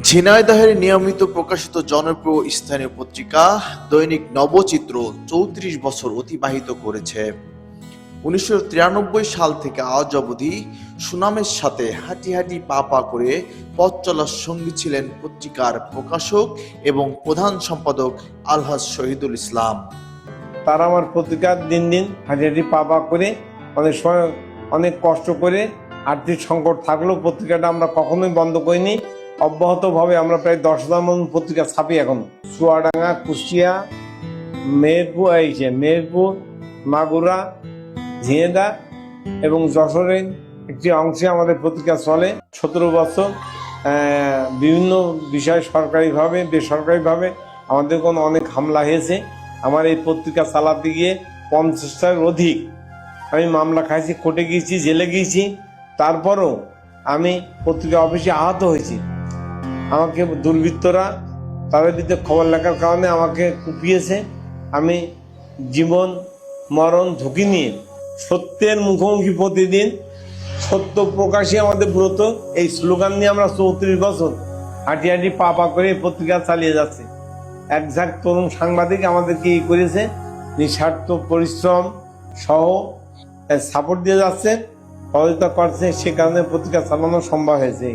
ঝিনাইদহের নিয়মিত প্রকাশিত জনপ্রিয় স্থানীয় পত্রিকা দৈনিক নবচিত্র ৩৪ বছর অতিবাহিত করেছে। ১৯৯৩ সাল থেকে আজ অবধি সুনামের সাথে হাঁটি হাঁটি পা পা করে পথ চলার সঙ্গী ছিলেন পত্রিকার প্রকাশক এবং প্রধান সম্পাদক আলহাজ শহীদুল ইসলাম। তারা আমার পত্রিকা দিন দিন হাঁটি হাঁটি পা পা করে অনেক সময় অনেক কষ্ট করে আর্থিক সংকট থাকলেও পত্রিকাটা আমরা কখনোই বন্ধ করিনি। অব্যাহতভাবে আমরা প্রায় 10,000 মতো পত্রিকা ছাপি এখন। চুয়াডাঙ্গা, কুষ্টিয়া, মেহেরপুর, মাগুরা, ঝিনাইদহ এবং যশোরের একটি অংশে আমাদের পত্রিকা চলে। 17 বছর বিভিন্ন বিষয় সরকারিভাবে বেসরকারিভাবে আমাদের কোনো অনেক হামলা হয়েছে। আমার এই পত্রিকা চালাতে গিয়ে 50টার অধিক আমি মামলা খাইছি, কোর্টে গিয়েছি, জেলে গিয়েছি। তারপরও আমি পত্রিকা অফিসে আহত হয়েছি। আমাকে দুর্বৃত্তরা তাদের বিরুদ্ধে খবর লেখার কারণে আমাকে কুপিয়েছে। আমি জীবন মরণ ঝুঁকি নিয়ে সত্যের মুখোমুখি প্রতিদিন, সত্য প্রকাশই আমাদের ব্রত, এই স্লোগান নিয়ে আমরা 34 বছর হাঁটি হাঁটি পা পা করে পত্রিকা চালিয়ে যাচ্ছি। একঝাঁক তরুণ সাংবাদিক আমাদেরকে এই করেছে, নিঃস্বার্থ পরিশ্রম সহ সাপোর্ট দিয়ে যাচ্ছে, সহযোগিতা করছে, সে কারণে পত্রিকা চালানো সম্ভব হয়েছে।